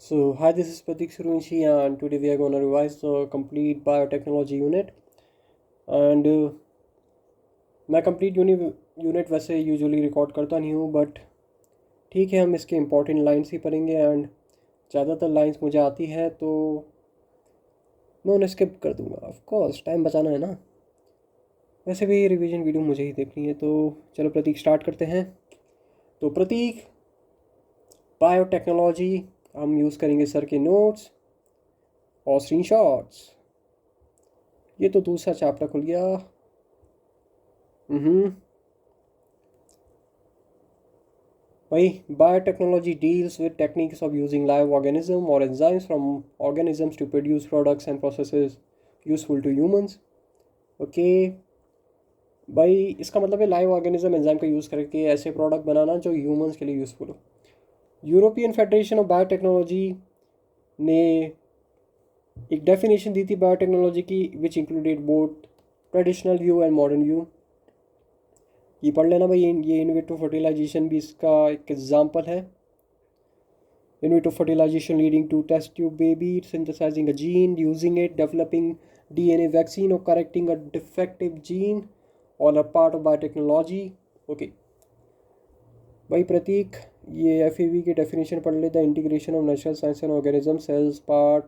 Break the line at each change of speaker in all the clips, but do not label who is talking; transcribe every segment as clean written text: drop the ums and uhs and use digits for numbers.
So, hi, this is Pratik Surunshi, and today we are going to revise the complete biotechnology unit. And मैं complete unit वैसे usually record करता नहीं हूँ, but ठीक है, हम इसके इम्पोर्टेंट लाइंस ही पढ़ेंगे। एंड ज़्यादातर लाइंस मुझे आती है तो मैं उन्हें स्किप कर दूँगा। ऑफ कोर्स टाइम बचाना है ना। वैसे भी रिवीजन वीडियो मुझे ही देखनी है, तो चलो प्रतीक स्टार्ट करते हैं। तो प्रतीक बायोटेक्नोलॉजी हम यूज़ करेंगे सर के नोट्स और स्क्रीनशॉट्स। ये तो दूसरा चैप्टर खुल गया। भाई biotechnology deals with techniques of using live organism or enzymes from organisms to produce products and processes useful to humans. Okay भाई, इसका मतलब है लाइव ऑर्गेनिज्म एंजाइम का यूज़ करके ऐसे प्रोडक्ट बनाना जो ह्यूमंस के लिए यूज़फुल हो। यूरोपियन फेडरेशन ऑफ बायोटेक्नोलॉजी ने एक डेफिनेशन दी थी बायोटेक्नोलॉजी की, which included both traditional view and modern view. ये पढ़ लेना भाई, ये इनविट्रो फर्टिलाइजेशन भी इसका एक एग्जाम्पल है। In vitro fertilization leading to test tube baby, synthesizing a gene, using it, developing DNA vaccine or correcting a defective gene, all are part of biotechnology. Okay. भाई प्रतीक, ये FAV की definition पढ़ ले। The integration of natural science and organism cells part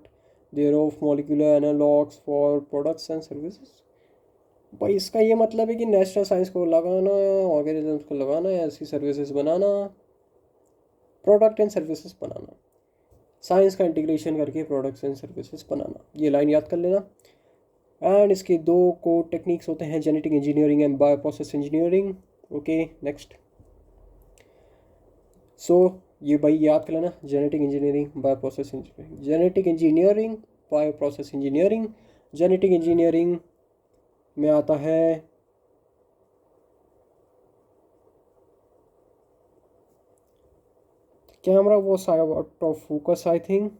there of molecular analogues for products and services. भाई इसका ये मतलब है कि नेचुरल साइंस को लगाना, ऑर्गेनिजम्स को लगाना, ऐसी services banana, product and services banana, science का इंटीग्रेशन करके प्रोडक्ट्स एंड सर्विसेज बनाना। ये लाइन याद कर लेना। एंड इसके दो कोड टेक्निक्स होते हैं, genetic engineering and bio process engineering. Okay next. So ये भाई याद कर लेना, genetic engineering bio process engineering, genetic engineering bio process engineering. Genetic engineering में आता है camera was out of focus I think.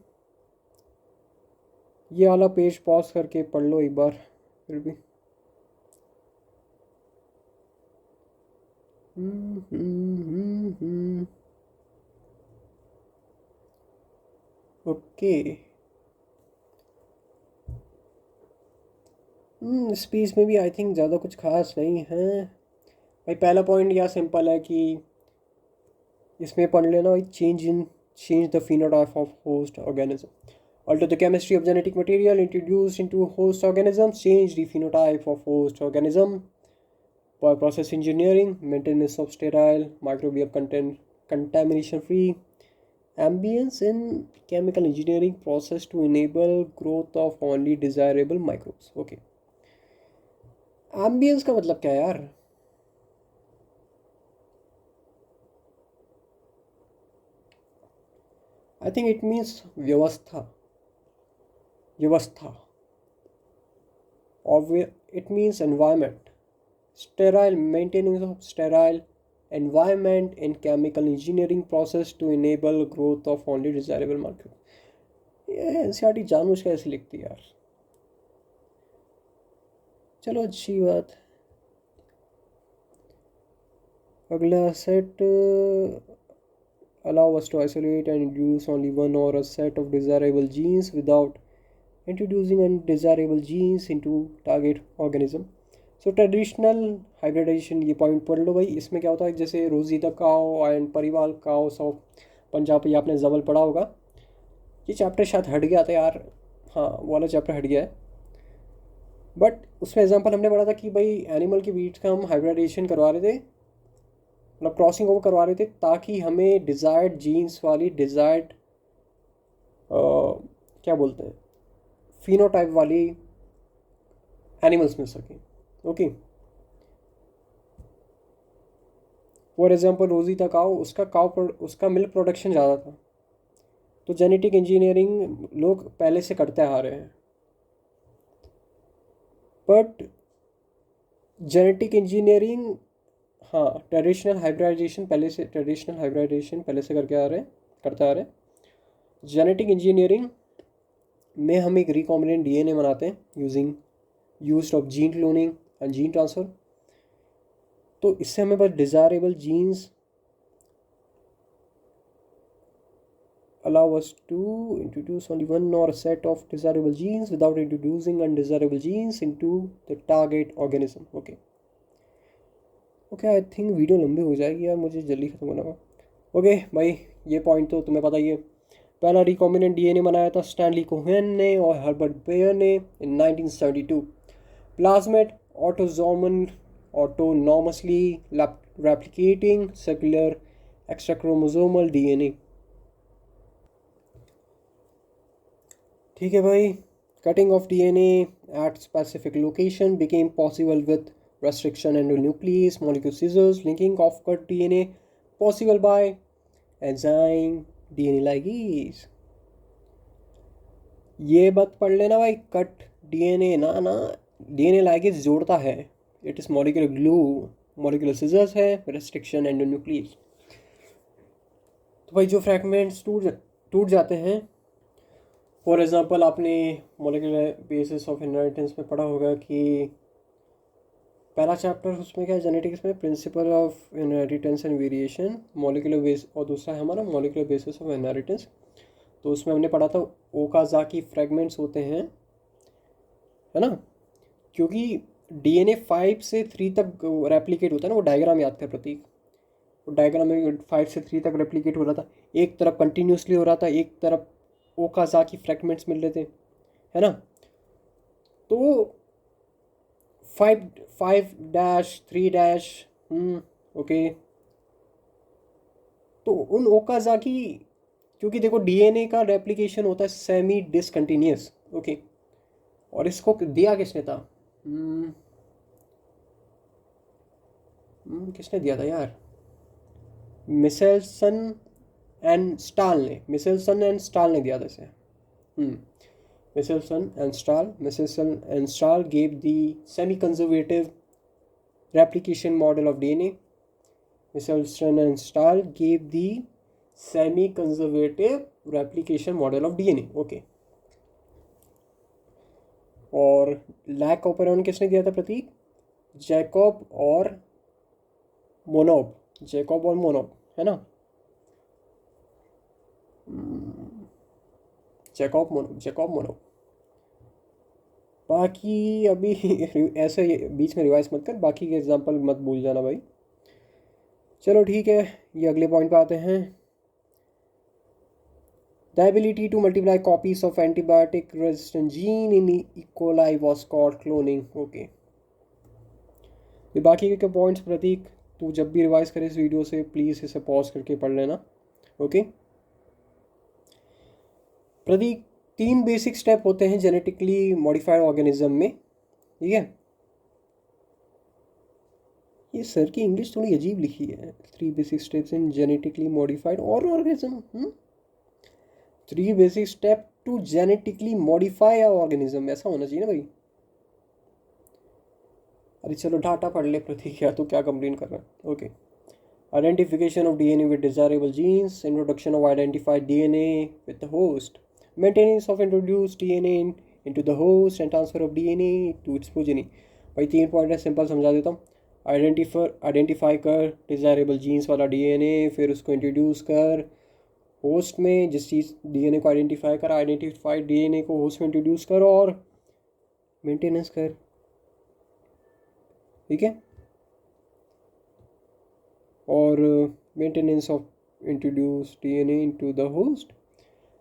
ये वाला पेज पॉज करके पढ़ लो एक बार फिर भी। ओके इस पेज में भी आई थिंक ज़्यादा कुछ खास नहीं है भाई। पहला पॉइंट यह सिंपल है कि इसमें पढ़ लेना भाई, change the phenotype of host organism, alter the chemistry of genetic material introduced into host organisms, change the phenotype of host organism. By process engineering, maintenance of sterile microbial content, contamination free ambience in chemical engineering process to enable growth of only desirable microbes. Okay, ambience का मतलब क्या है यार? I think it means व्यवस्था, or it means environment, sterile maintenance of sterile environment in chemical engineering process to enable growth of only desirable market. ये NCERT जानबूझ के ऐसे लिखती है यार। चलो अच्छी बात। अगला set, allow us to isolate and introduce only one or a set of desirable genes without introducing undesirable genes into target organism. So traditional hybridization, ये पॉइंट पढ़ लो भाई। इसमें क्या होता है, जैसे रोजीदा काओ एंड परिवाल काओ ऑफ पंजाब, ये आपने जबल पढ़ा होगा। ये चैप्टर शायद हट गया था यार, हाँ वो वाला चैप्टर हट गया है। बट उसमें एग्जांपल हमने पढ़ा था कि भाई एनिमल के बीट का हम हाइब्रिडाइजेशन करवा रहे थे, मतलब क्रॉसिंग ओवर करवा रहे थे, ताकि हमें डिज़ायर्ड जीन्स वाली, डिज़ायर्ड क्या बोलते हैं, फिनोटाइप वाली एनिमल्स मिल सकें। ओके, फॉर एग्जांपल रोजी था काऊ, उसका मिल्क प्रोडक्शन ज़्यादा था, तो जेनेटिक इंजीनियरिंग लोग पहले से करते आ रहे हैं। बट जेनेटिक इंजीनियरिंग, हाँ ट्रेडिशनल हाइब्रिडाइजेशन पहले से करते आ रहे हैं। जेनेटिक इंजीनियरिंग में हम एक रिकॉम्बिनेंट डीएनए बनाते हैं use of gene cloning and gene transfer. तो इससे हमें बस desirable genes allow us to introduce only one or a set of desirable genes without introducing undesirable genes into the target organism. Okay. Okay, I think video लंबी हो जाएगी यार, मुझे जल्दी ख़त्म करना होगा. ओके भाई, ये पॉइंट तो तुम्हें पता ही है. पहला रिकॉम्बिनेंट डीएनए बनाया था स्टैनली कोहेन ने और हर्बर्ट बेयर ने इन 1972. Plasmid autonomously replicating circular extrachromosomal DNA. ठीक है भाई. Cutting of DNA at specific location became possible with restriction endonuclease molecule scissors. Linking of cut DNA possible by enzyme DNA ligase. ये बात पढ़ लेना भाई. कट डीएनए ना डीएनए लाइगेज जोड़ता है. It is molecular glue. Molecular scissors है. Restriction endonuclease. तो भाई जो फ्रैगमेंट्स टूट जाते हैं, फॉर एग्जांपल आपने मॉलिक्यूलर बेसिस ऑफ इनहेरिटेंस में पढ़ा होगा कि पहला चैप्टर उसमें क्या है, जेनेटिक्स में, principle of inheritance and variation, molecular base, और दूसरा है हमारा मॉलिक्यूलर बेसिस ऑफ इनहेरिटेंस. तो उसमें हमने पढ़ा था ओकाज़ाकी फ्रैगमेंट्स होते हैं, है ना. क्योंकि डीएनए 5 से 3 तक रेप्लिकेट होता है ना. वो डायग्राम याद कर प्रतीक. वो डायग्राम में 5 से 3 तक रेप्लिकेट हो रहा था. एक तरफ कंटिन्यूसली हो रहा था, एक तरफ ओकाज़ाकी फ्रैगमेंट्स मिल रहे थे, है ना. तो 5-3 ओके. तो उन ओकाज़ाकी, क्योंकि देखो डीएनए का रेप्लिकेशन होता है सेमी डिसकंटिन्यूस. ओके. और इसको दिया किसने था? किसने दिया था यार? मिसेल्सन एंड स्टाल ने दिया था इसे. Michelson and Stahl gave the semi-conservative replication model of DNA. Michelson and Stahl gave the semi-conservative replication model of DNA. Okay. और लैक ऑपरेंड किसने दिया था प्रतीक? जैकब और मोनोब, है ना. जैकब मोनोब. बाकी अभी ऐसे बीच में रिवाइज मत कर, बाकी के एग्जांपल मत भूल जाना भाई. चलो ठीक है, ये अगले पॉइंट पे आते हैं. The ability to multiply copies of antibiotic resistant gene in E coli was called cloning. Okay. ये बाकी के पॉइंट्स प्रतीक तू जब भी रिवाइज करे इस वीडियो से प्लीज़ इसे पॉज करके पढ़ लेना. ओके. प्रतीक 3 बेसिक स्टेप होते हैं जेनेटिकली मॉडिफाइड ऑर्गेनिज्म में. ठीक है. ये सर की इंग्लिश थोड़ी अजीब लिखी है. 3 basic steps in genetically modified organism. 3 basic step to genetically modify organism, ऐसा होना चाहिए ना भाई. अरे चलो डाटा पढ़ ले प्रतीक, यार तू क्या कंप्लेन कर रहा है. Okay. Identification of DNA with desirable genes, introduction of identified DNA with the host, maintenance of introduced DNA into the host and transfer of DNA to its progeny. भाई 3 पॉइंट है, सिंपल समझा देता हूँ. Identify कर desirable jeans वाला DNA, फिर उसको introduce कर होस्ट में. जिस चीज़ डीएनए को आइडेंटिफाई कर, आइडेंटिफाइड डीएनए को होस्ट में इंट्रोड्यूस कर और मेंटेनेंस कर. ठीक है. और maintenance of introduced DNA into the host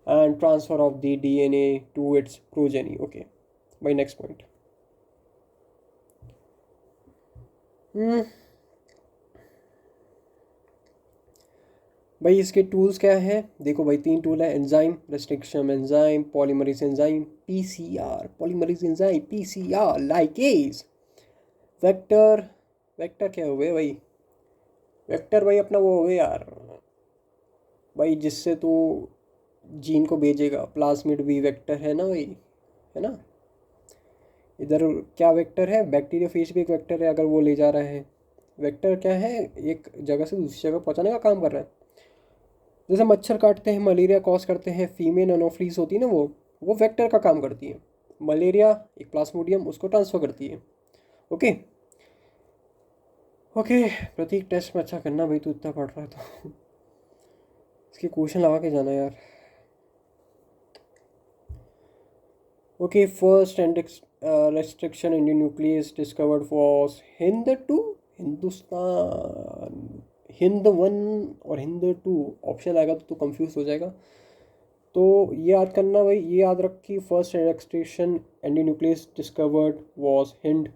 and transfer of the DNA to its progeny. Okay, my next point. भाई इसके टूल्स क्या है? देखो भाई 3 टूल है. Enzyme restriction enzyme, polymerase enzyme, PCR polymerase enzyme, PCR ligase. Vector क्या हुए भाई? वेक्टर भाई अपना वो हो गए यार भाई, जिससे तू जीन को भेजेगा. प्लाज्मिड भी वेक्टर है ना भाई, है ना. इधर क्या वेक्टर है? बैक्टीरियोफेज भी एक वेक्टर है अगर वो ले जा रहा है. वेक्टर क्या है? एक जगह से दूसरी जगह पहुंचाने का काम कर रहा है. जैसे मच्छर काटते हैं, मलेरिया कॉज करते हैं, फीमेल एनोफ्लीज होती है ना, वो वेक्टर का काम करती है. मलेरिया एक प्लाज्मोडियम उसको ट्रांसफ़र करती है. ओके. प्रतीक टेस्ट में अच्छा करना भाई, तू इतना पढ़ रहा है तो इसके क्वेश्चन लगा के जाना यार. Okay, first and restriction in the nucleus discovered was Hindustan. Hind one और हिंद टू ऑप्शन आएगा तो कंफ्यूज हो जाएगा। तो ये याद करना भाई, ये याद रख कि first restriction endonuclease discovered was Hind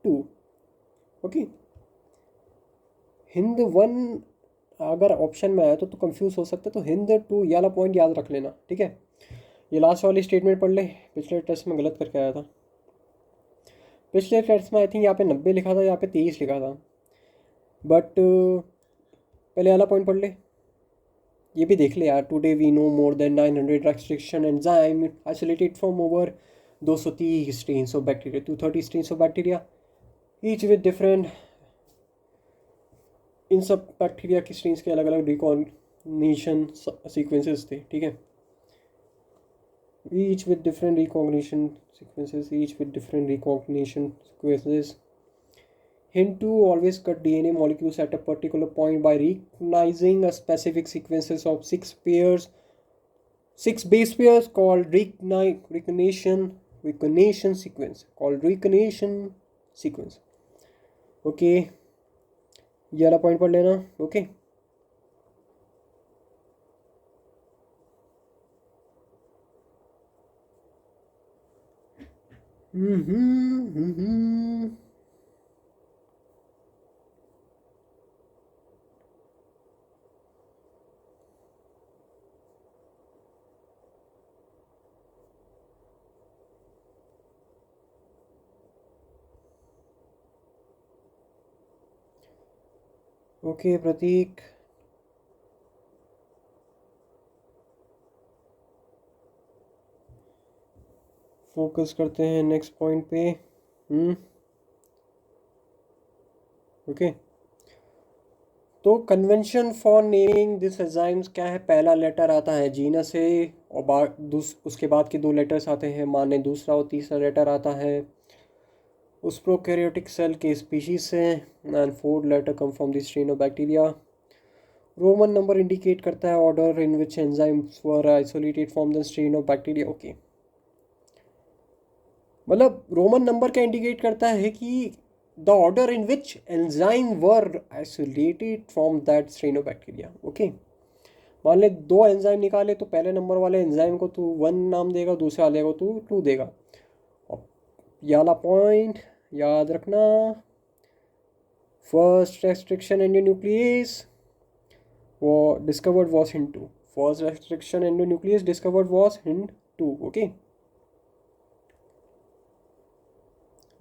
two. Okay, Hind one अगर ऑप्शन में आया तो कंफ्यूज हो सकता है, तो हिंद टू ये वाला पॉइंट याद रख लेना, ठीक है। ये लास्ट वाली स्टेटमेंट पढ़ ले, पिछले टेस्ट में गलत करके आया था। पिछले टेस्ट में आई थिंक यहाँ पे 90 लिखा था, यहाँ पे 23 लिखा था, बट पहले वाला पॉइंट पढ़ ले। ये भी देख ले यार, today we know more than 900 restriction enzyme isolated from over 230 strains of bacteria, 230 strains of bacteria, each with different. इन सब बैक्टीरिया की स्ट्रेन्स के अलग अलग रिकॉग्निशन सीक्वेंसेस थे, ठीक है। each with different recognition sequences. Hint 2 always cut DNA molecules at a particular point by recognizing a specific sequences of six base pairs called recognition sequence. Okay, ये वाला point पढ़ लेना। ओके, ओके प्रतीक, focus करते हैं next point पे। Okay, तो convention for naming this enzymes क्या है? पहला लेटर आता है जीनस से, और उसके बाद के दो लेटर्स आते हैं माने दूसरा और तीसरा लेटर आता है उस प्रोकैरियोटिक सेल के स्पीशीज से, and fourth letter come from the strain of bacteria. Roman number indicate करता है order in which enzymes were isolated from the strain of bacteria. Okay, मतलब रोमन नंबर क्या इंडिकेट करता है कि the order in which enzyme were isolated from that strain of bacteria. Okay, मान ले दो एंजाइम निकाले तो पहले नंबर वाले एंजाइम को तू 1 नाम देगा, दूसरे वाले को तू 2 देगा। और ये वाला पॉइंट याद रखना, फर्स्ट रेस्ट्रिक्शन एंडोन्यूक्लियस वो discovered was Hind 2। First restriction endonuclease discovered was Hind 2। Okay,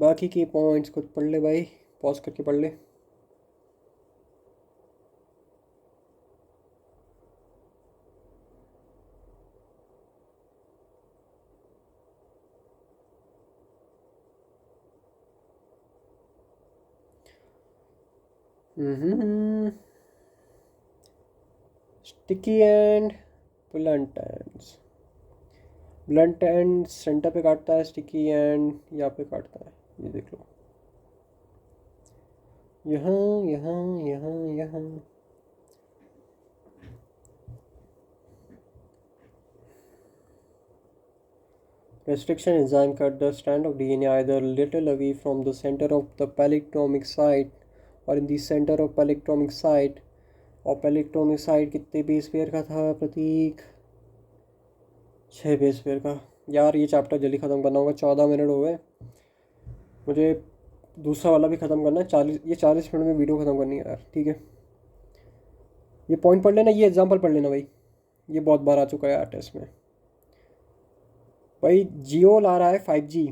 बाकी के पॉइंट्स खुद पढ़ ले भाई, पॉज करके पढ़ ले। Sticky and blunt ends. Blunt and centre पे काटता है, स्टिकी एंड यहाँ पे काटता है, ये देख लो, यहाँ यहाँ यहाँ यहाँ। Restriction enzyme cut the strand of DNA either little away from the center of the palindromic site or in the center of palindromic site। और palindromic site कितने बेस पेयर का था प्रतीक? 6 बेस पेयर का। यार ये चैप्टर जल्दी ख़त्म करना होगा, 14 मिनट हो गए, मुझे दूसरा वाला भी ख़त्म करना है। 40 मिनट में वीडियो ख़त्म करनी है यार, ठीक है। ये पॉइंट पढ़ लेना, ये एग्जाम्पल पढ़ लेना भाई, ये बहुत बार आ चुका है यार टेस्ट में। भाई जियो ला रहा है 5G,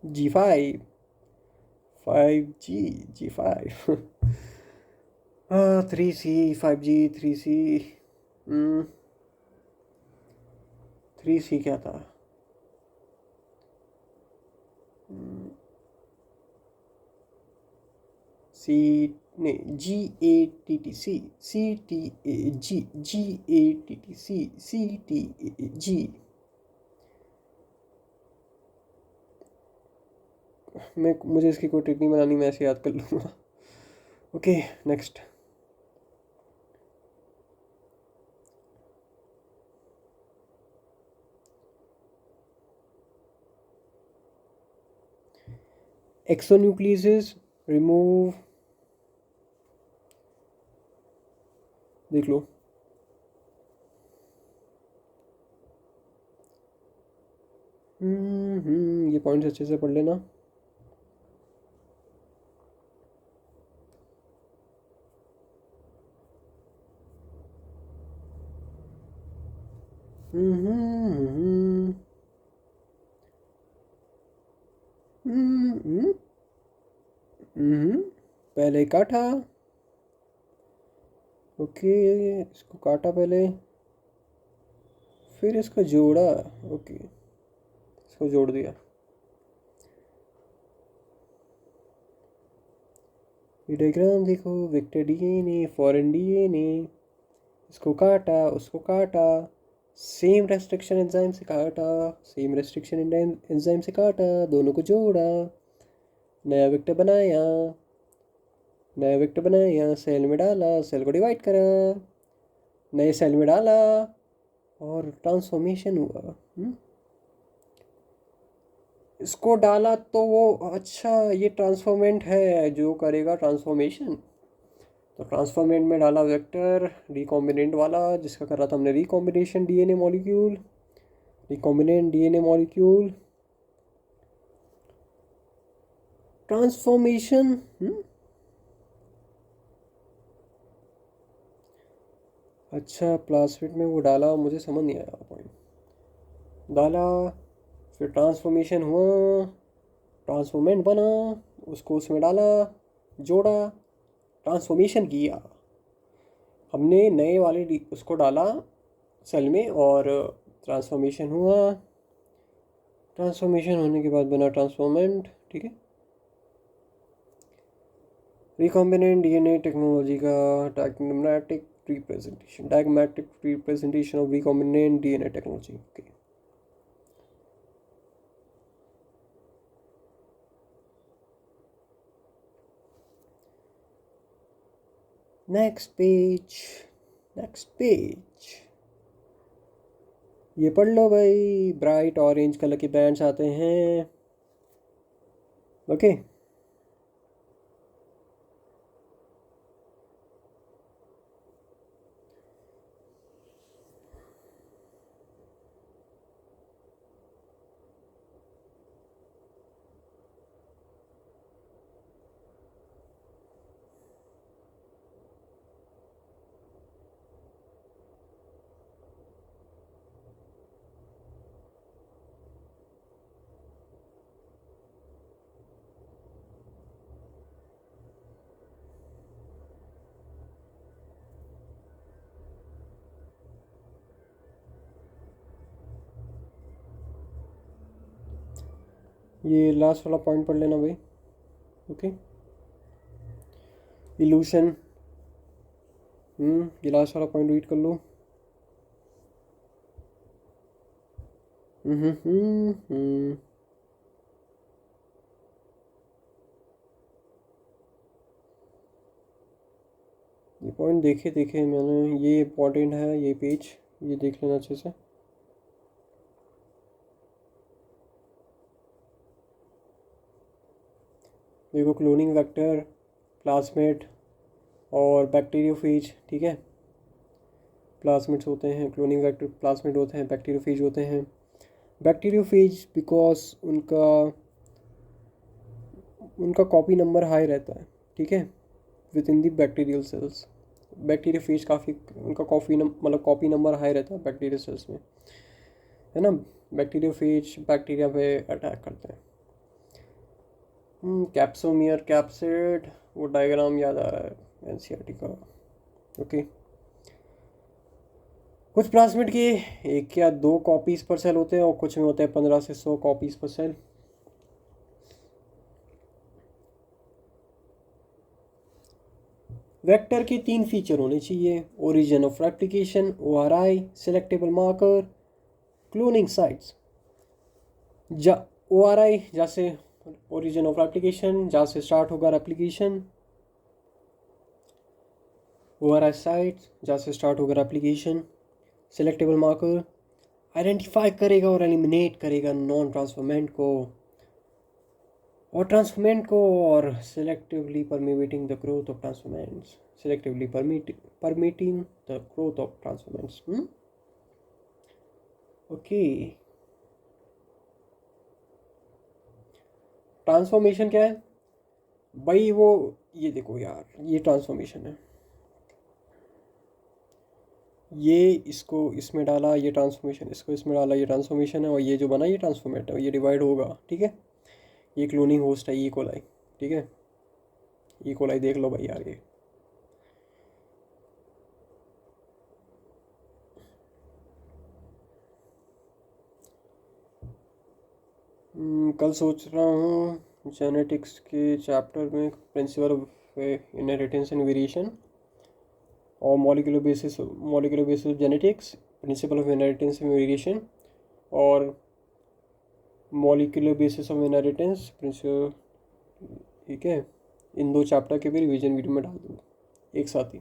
G5, 5G, G5 3C 5G 3C 3C क्या था? सी नहीं, GATTC मुझे इसकी कोई ट्रिक नहीं बनानी, मैं ऐसे याद कर लूँगा। ओके नेक्स्ट, एक्सोन्यूक्लियसेस रिमूव, देख लो। ये पॉइंट्स अच्छे से पढ़ लेना। पहले काटा, ओके, इसको काटा पहले, फिर इसको जोड़ा, ओके, इसको जोड़ दिया। ये डायग्राम देखो, वेक्टर डीएनए, फॉरेन डीएनए, इसको काटा, उसको काटा, सेम रेस्ट्रिक्शन एंजाइम से काटा, सेम रेस्ट्रिक्शन एंजाइम से काटा, दोनों को जोड़ा, नया वेक्टर बनाया, नया वेक्टर बनाया, सेल में डाला, सेल को डिवाइड करा, नए सेल में डाला और ट्रांसफॉर्मेशन हुआ। इसको डाला तो वो, अच्छा ये ट्रांसफॉर्मेंट है जो करेगा ट्रांसफॉर्मेशन, तो ट्रांसफॉर्मेंट में डाला वेक्टर रिकॉम्बिनेंट वाला जिसका कर रहा था हमने recombination DNA molecule, recombinant DNA molecule, transformation. अच्छा प्लास्मिड में वो डाला, मुझे समझ नहीं आया पॉइंट, डाला फिर ट्रांसफॉर्मेशन हुआ, ट्रांसफॉर्मेंट बना, उसको उसमें डाला, जोड़ा, ट्रांसफॉर्मेशन किया, हमने नए वाले उसको डाला सेल में और ट्रांसफॉर्मेशन हुआ, ट्रांसफॉर्मेशन होने के बाद बना ट्रांसफॉर्मेंट, ठीक है। रिकॉम्बिनेंट डीएनए टेक्नोलॉजी का diagrammatic representation of recombinant DNA technology, okay. Next page, next page, ये पढ़ लो भाई, ब्राइट ऑरेंज कलर के बैंड्स आते हैं, ओके। ये लास्ट वाला पॉइंट पढ़ लेना भाई, ओके। इल्यूशन, ये लास्ट वाला पॉइंट रीड कर लो। ये पॉइंट देखे देखे मैंने, ये इम्पोर्टेंट है, ये पेज ये देख लेना अच्छे से। देखो क्लोनिंग वेक्टर, प्लाज्मिड और बैक्टीरियोफेज, ठीक है। प्लाज्मिड्स होते हैं, क्लोनिंग वेक्टर प्लाज्मिड होते हैं, बैक्टीरियोफेज होते हैं। बैक्टीरियोफेज बिकॉज उनका कॉपी नंबर हाई रहता है, ठीक है, with in the bacterial cells. Bacteriophage काफ़ी उनका कॉपी नंबर हाई रहता है बैक्टीरियल सेल्स में, है ना। बैक्टीरियोफेज बैक्टीरिया पे अटैक करते हैं। कैप्सोमियर, कैप्सिड, वो डायग्राम याद आ रहा है एनसीईआरटी का, ओके। कुछ प्लाज्मिड के 1 या 2 कॉपीज़ पर सेल होते हैं और कुछ में होते हैं 15 से 100 कॉपीज़ पर सेल। वेक्टर के 3 फीचर होने चाहिए, origin of replication, ORI, selectable marker, cloning sites. ORI जैसे ओरिजिन ऑफ रेप्लिकेशन, जहाँ से स्टार्ट होगा रेप्लिकेशन, ORI साइट्स जहाँ से स्टार्ट होगा रेप्लिकेशन, सिलेक्टेबल मार्कर आइडेंटिफाई करेगा और एलिमिनेट करेगा नॉन ट्रांसफॉर्मेंट को, और ट्रांसफॉर्मेंट को और selectively permitting the growth of transformants, selectively permitting the growth of transformants. Okay, transformation क्या है भाई? वो ये देखो यार, ये ट्रांसफॉर्मेशन है, ये इसको इसमें डाला ये ट्रांसफॉर्मेशन, इसको इसमें डाला ये ट्रांसफॉर्मेशन है, और ये जो बना ये ट्रांसफॉर्मेट है, ये डिवाइड होगा, ठीक है। ये क्लोनिंग होस्ट है ई कोलाई, ठीक है। ई कोलाई देख लो भाई यार ये। कल सोच रहा हूँ जेनेटिक्स के चैप्टर में principle of inheritance and variation और molecular basis of genetics, principle of inheritance and variation और molecular basis of inheritance principle, ठीक है। इन दो चैप्टर के भी रिवीजन वीडियो में डाल दूँगा एक साथ ही।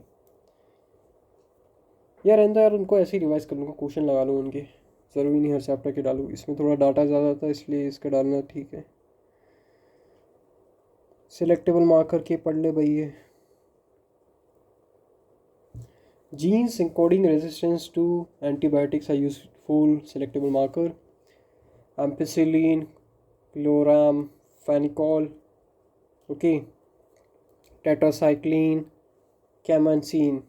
यार रहता यार, उनको ऐसे ही रिवाइज कर लूँगा, क्वेश्चन लगा लूँ उनके, ज़रूरी नहीं हर चैप्टर के डालूँ, इसमें थोड़ा डाटा ज़्यादा था इसलिए इसका डालना ठीक है। सिलेक्टेबल मार्कर के पढ़ ले भाई ये। Genes encoding resistance to antibiotics are useful selectable marker. Ampicillin, chloramphenicol, okay, tetracycline, camacin,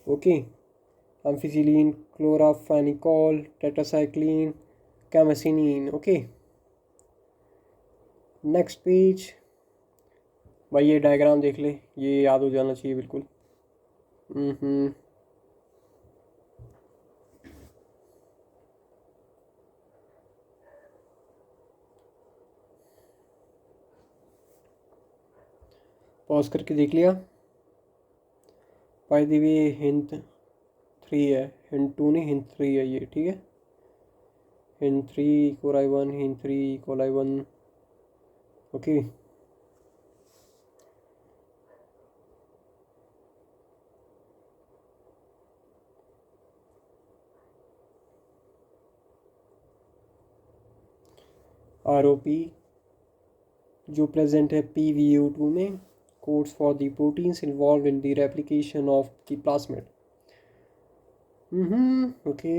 okay, ampicillin, chloramphenicol, tetracycline, camacin, okay. Next page भाई, ये डायग्राम देख ले, ये याद हो जाना चाहिए बिल्कुल। पॉज करके देख लिया। बाय द वे हिंट 3 है, हिंट 2 नहीं, हिंट 3 है ये, ठीक है। Hint 3 coli 1, hint 3 coli 1, okay. ROP जो प्रेजेंट है PVO2 में, codes for the proteins involve in the replication of the plasmid. Okay.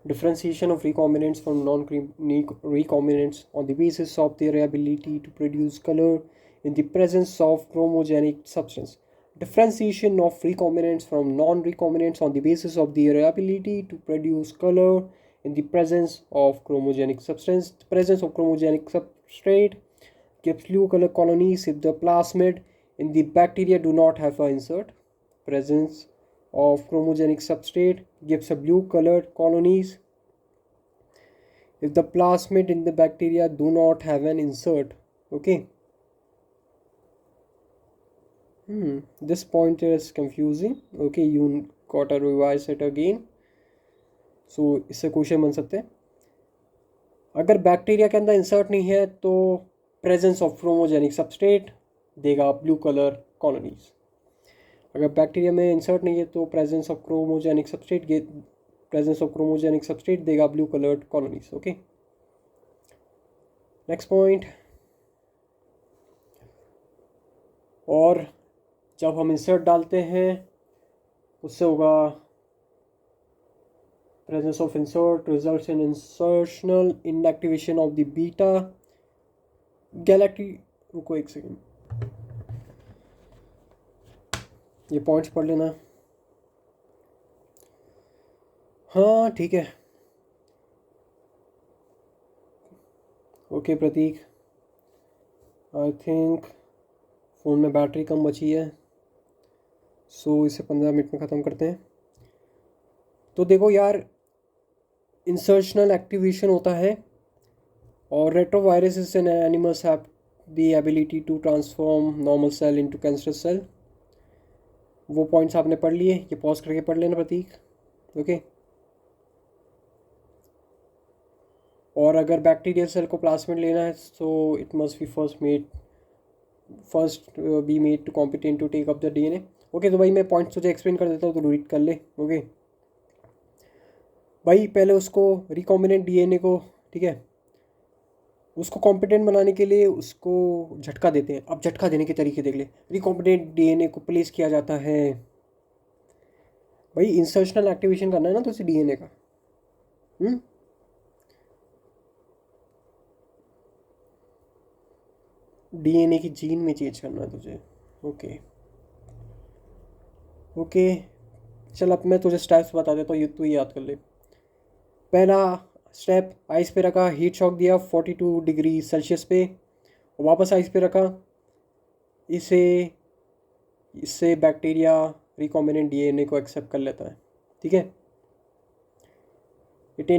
Differentiation of recombinants from non-recombinants on the basis of their ability to produce color in the presence of chromogenic substance. Differentiation of recombinants from non-recombinants on the basis of their ability to produce color in the presence of chromogenic substance. The presence of chromogenic substrate gives blue color colonies if the plasmid in the bacteria do not have an insert. Presence of chromogenic substrate gives a blue colored colonies if the plasmid in the bacteria do not have an insert. Okay. This point is confusing. Okay, you got to revise it again. So इससे question बन सकते हैं, अगर bacteria के अंदर insert नहीं है तो प्रेजेंस ऑफ क्रोमोजेनिक सबस्ट्रेट देगा ब्लू कलर कॉलोनीज। अगर बैक्टीरिया में इंसर्ट नहीं है तो प्रेजेंस ऑफ क्रोमोजेनिक सबस्ट्रेट देगा blue coloured colonies. Okay, next point. और जब हम इंसर्ट डालते हैं उससे होगा presence of insert results in insertional inactivation of the beta galactic। रुको एक सेकेंड, ये पॉइंट्स पढ़ लेना। हाँ ठीक है, okay Prateek, I think phone में बैटरी कम बची है, सो इसे 15 मिनट में ख़त्म करते हैं। तो देखो यार, इंसर्शनल एक्टिवेशन होता है और retroviruses in animals have the ability to transform normal cell into cancerous cell. वो पॉइंट्स आपने पढ़ लिए, ये पॉज करके पढ़ लेना प्रतीक। ओके, और अगर बैक्टीरियल सेल को प्लास्मिड लेना है तो it must be first made first be made to competent to take up the DNA. Okay, तो भाई मैं पॉइंट्स तुझे एक्सप्लेन कर देता हूँ, तो रीड कर ले। ओके भाई, पहले उसको रिकॉम्बिनेंट डीएनए को, ठीक है, उसको कॉम्पिटेंट बनाने के लिए उसको झटका देते हैं। अब झटका देने के तरीके देख ले। रिकॉम्बिनेंट डीएनए को प्लेस किया जाता है, भाई इंसर्शनल एक्टिवेशन करना है ना तुझे डीएनए का। डीएनए की जीन में चेंज करना है तुझे। ओके ओके, चल अब मैं तुझे स्टेप्स बता देता हूँ, तू याद कर ले। पहला स्टेप, आइस पे रखा, हीट शॉक दिया 42 डिग्री सेल्सियस पे, वापस आइस पे रखा। इसे इससे बैक्टीरिया रिकॉम्बिनेंट डीएनए को एक्सेप्ट कर लेता है, ठीक है। It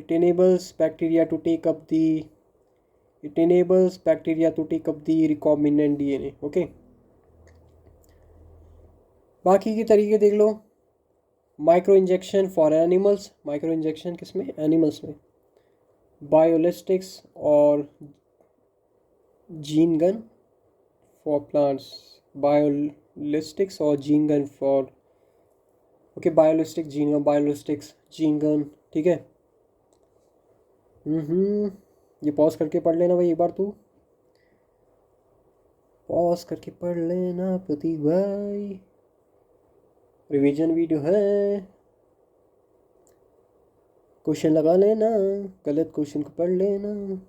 enables bacteria to take up the it enables bacteria to take up the recombinant DNA। Okay, बाकी के तरीके देख लो। Micro injection for animals, micro injection किस में, एनिमल्स में। बायोलिस्टिक्स और gene gun for plants, biolistics और gene gun for, okay, biolistic gene gun, biolistics gene gun, ठीक है। ये पॉज करके पढ़ लेना भाई, एक बार तू पॉज करके पढ़ लेना प्रतीक भाई, रिवीजन वीडियो है, क्वेश्चन लगा लेना, गलत क्वेश्चन को पढ़ लेना,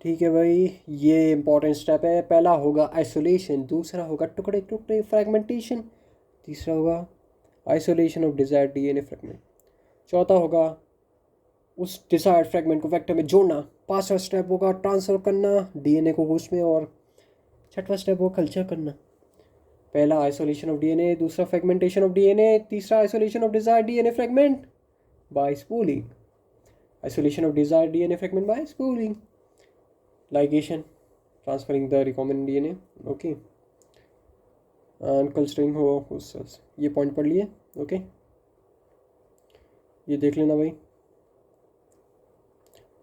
ठीक है भाई। ये इंपॉर्टेंट स्टेप है। पहला होगा आइसोलेशन, दूसरा होगा टुकड़े टुकड़े फ्रैगमेंटेशन, तीसरा होगा isolation of desired DNA fragment, चौथा होगा उस डिजायर्ड फ्रैगमेंट को वेक्टर में जोड़ना, पांचवा स्टेप होगा ट्रांसफर करना डीएनए को होस्ट में, और छठवां स्टेप होगा कल्चर करना। पहला आइसोलेशन ऑफ डीएनए, दूसरा फ्रेगमेंटेशन ऑफ डीएनए, तीसरा isolation of desired DNA fragment by spooling, isolation of desired DNA fragment by spooling, ligation transferring the recombinant DNA, okay, and culturing हो उस सेल्स। ये point पढ़ लिए, okay. ये देख लेना भाई।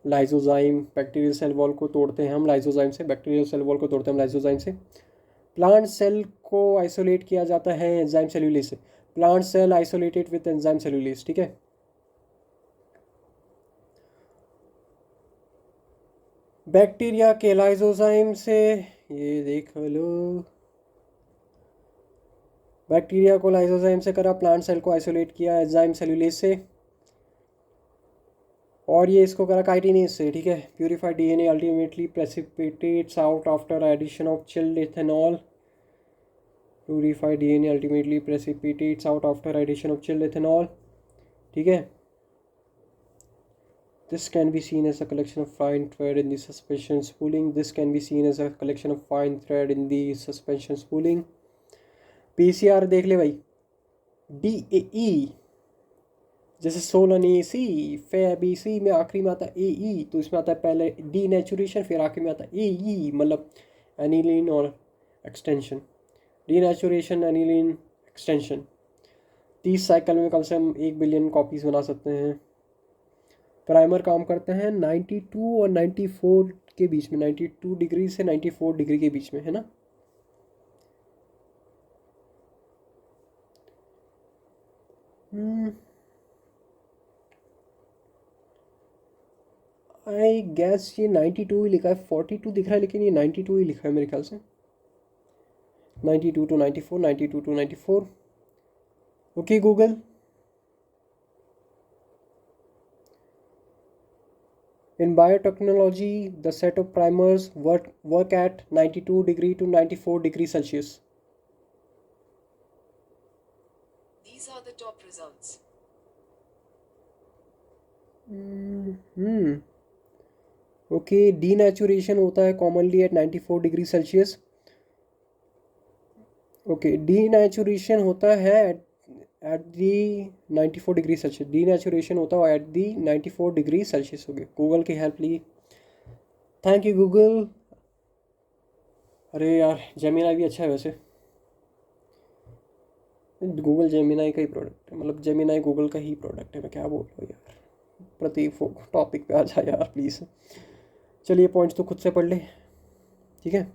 लाइजोजाइम, बैक्टीरियल सेल वॉल को तोड़ते हैं हम लाइजोजाइम से, बैक्टीरियल सेल वॉल को तोड़ते हैं हम लाइजोजाइम से। प्लांट सेल को आइसोलेट किया जाता है एंजाइम सेल्यूलेज से, plant cell isolated with enzyme cellulase, ठीक है। बैक्टीरिया के लाइजोजाइम से, ये देख लो, बैक्टीरिया को लाइजोजाइम से करा, प्लांट सेल को आइसोलेट किया एंजाइम सेल्यूलेज से, और ये इसको करा काइटिनेज से, ठीक है। Purified DNA ultimately precipitates out after addition of chilled ethanol, purified DNA ultimately precipitates out after addition of chilled ethanol, ठीक है। This can be seen as a collection of fine thread in the suspension spooling. This can be seen as a collection of fine thread in the suspension spooling. PCR देख ले भाई, DAE, जैसे सोलन ए सी, फैबी सी में आखिरी में आता है AE, तो इसमें आता है पहले डी नेचुरेशन, फिर आखिर में आता है AE, मतलब एनिलीन और extension, denaturation annealing extension. 30 cycle में कम से कम 1 बिलियन कॉपीज़ बना सकते हैं। प्राइमर काम करते हैं 92 और 94 के बीच में, 92 डिग्री से 94 डिग्री के बीच में, है ना। आई गैस ये 92 ही लिखा है, 42 दिख रहा है, लेकिन ये 92 ही लिखा है मेरे ख्याल से। 92 to 94, 92 to 94। Okay Google, in biotechnology the set of primers work at 92 degree to 94 degree Celsius.
These are the top results.
Okay, denaturation होता है commonly at 94 degree Celsius. Okay, denaturation होता है at the 94 degree Celsius, denaturation होता है at the 94 degree Celsius. हो गया, Google की help ली, थैंक यू गूगल। अरे यार, जेमिनाई भी अच्छा है वैसे, गूगल जेमिनाई का ही प्रोडक्ट है, मतलब जेमिनाई गूगल का ही प्रोडक्ट है, मैं क्या बोल रहा हूँ यार। प्रतीक टॉपिक पे आ जा यार प्लीज़। चलिए पॉइंट्स तो खुद से पढ़ ले, ठीक है।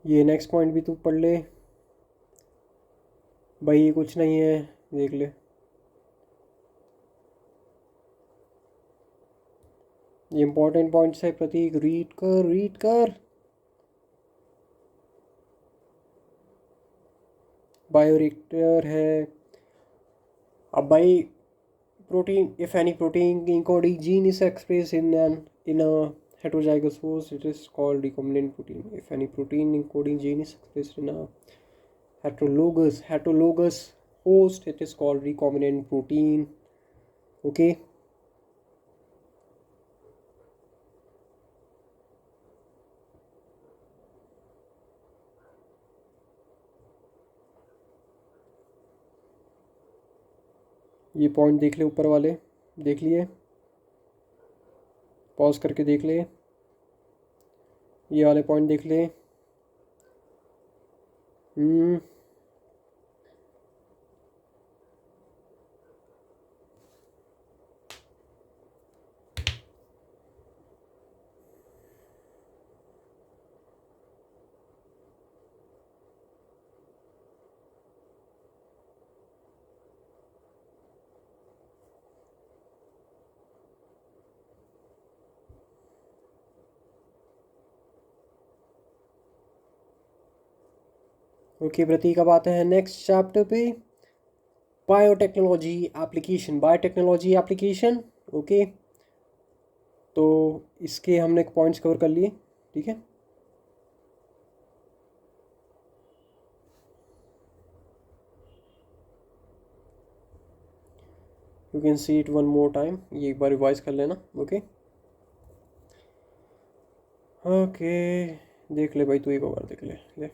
ये नेक्स्ट पॉइंट भी तू पढ़ ले भाई, ये कुछ नहीं है, देख ले। ये इंपॉर्टेंट पॉइंट्स है प्रतीक, रीड कर रीड कर। बायोरिएक्टर है। अब भाई protein, if any protein encoding gene is expressed in a heterozygous host, it is called recombinant protein. If any protein encoding gene is expressed in a heterologous host, it is called recombinant protein. Okay. ये point देख ले ऊपर वाले, देख लिए, pause करके देख ले, ये वाले पॉइंट देख ले। ओके प्रतीक, अब आते हैं नेक्स्ट चैप्टर पे, biotechnology application. Biotechnology application, okay. तो इसके हमने पॉइंट्स कवर कर लिए, ठीक है। You can see it one more time, ये एक बार रिवाइज कर लेना, ओके। ओके देख ले भाई, तू एक बार देख ले।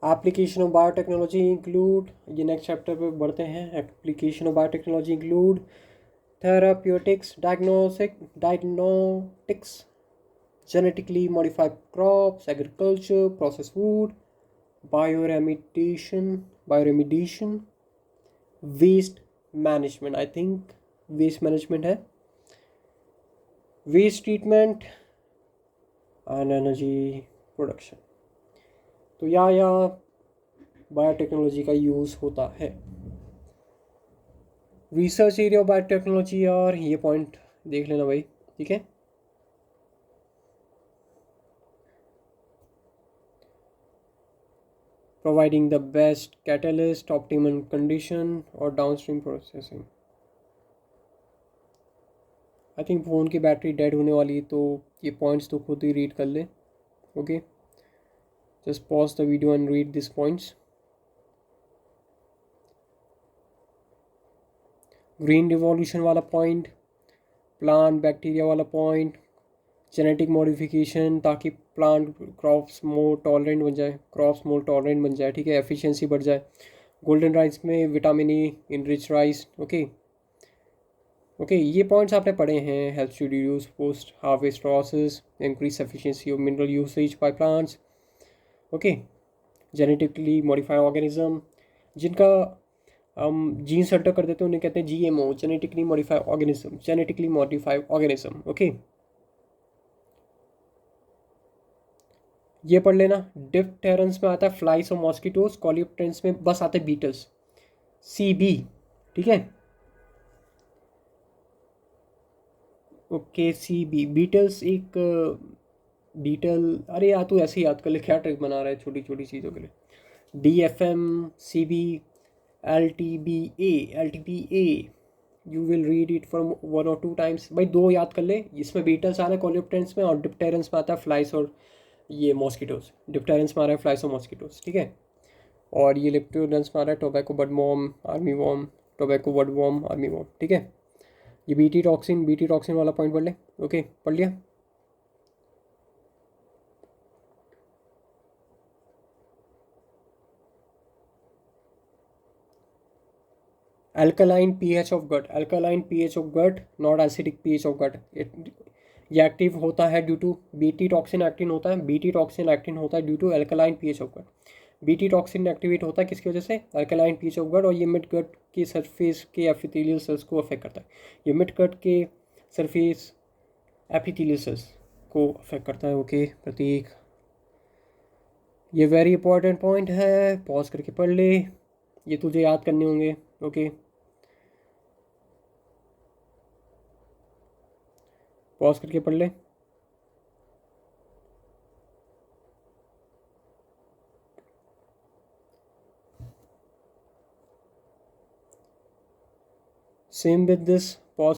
एप्लीकेशन ऑफ बायोटेक्नोलॉजी इंक्लूड, ये नेक्स्ट चैप्टर पे बढ़ते हैं। Application of biotechnology include therapeutics, diagnostics, genetically modified crops, agriculture, processed food, bioremediation, waste management, I think waste management है, waste treatment and energy production। तो यहाँ बायोटेक्नोलॉजी का use होता है। रिसर्च एरिया ऑफ बायोटेक्नोलॉजी, और ये पॉइंट देख लेना भाई, ठीक है। Providing the best catalyst, optimum condition or downstream processing। I think phone की बैटरी डेड होने वाली है, तो ये पॉइंट्स तो खुद ही रीड कर ले, okay. Just pause the video and read this points. Green revolution वाला पॉइंट, प्लांट बैक्टीरिया वाला पॉइंट, जेनेटिक मॉडिफिकेशन ताकि प्लांट क्रॉप्स मोर टॉलरेंट बन जाए, ठीक है, एफिशिएंसी बढ़ जाए। गोल्डन राइस में vitamin E in rich rice, okay. ये पॉइंट्स आपने पढ़े हैं। Helps to reduce post harvest losses, increase efficiency of mineral usage by plants, okay. Genetically modified organism, जिनका हम जीन अल्टर कर देते हैं उन्हें कहते हैं GMO, genetically modified organism, okay. ये पढ़ लेना। डिप्टेरन्स में आता है फ्लाइस और मॉस्किटोज, कॉलियोप्टेरन्स में बस आते हैं बीटल्स, CB, ठीक है, ओके। CB बीटल्स, एक बीटल, अरे यार तू ऐसे ही याद कर ले, क्या ट्रिक बना रहा है छोटी छोटी चीज़ों के लिए। DFM, CB, LTBA, you will read it from 1 or 2 times भाई, 2 याद कर ले। इसमें बीटल्स आ रहा है कॉलियोप्टेरन्स में, और डिप्टेरन्स में आता है फ्लाइस और ये मॉस्किटोज। डिप्टेरन्स में आ रहा है फ्लाइस और मॉस्किटोज, ठीक है। और ये लेप्टोडेंस में आ रहा है टोबैको बड वॉर्म, आर्मी वॉर्म, टोबैको बड वॉर्म, आर्मी वॉर्म, ठीक है। ये बीटी टॉक्सिन वाला पॉइंट पढ़ ले। ओके, पढ़ लिया। alkaline pH of gut, alkaline pH of gut, not acidic pH of gut. ये एक्टिव होता है ड्यू टू बीटी टॉक्सिन एक्टिन होता है, बीटी टॉक्सिन एक्टिन होता है due to alkaline pH of gut. BT toxin activate होता है किसकी वजह से? Alkaline pH of gut. और ये मिड गट की सरफेस के एपिथेलियल सेल्स को अफेक्ट करता है। ये मिड गट के सरफेस एपिथेलियल सेल्स को अफेक्ट करता है। ओके प्रतीक, ये वेरी इंपॉर्टेंट पॉइंट है, पॉज करके पढ़ ले, ये तुझे याद करने होंगे। ओके, पॉज करके पढ़ ले। Same with this, pause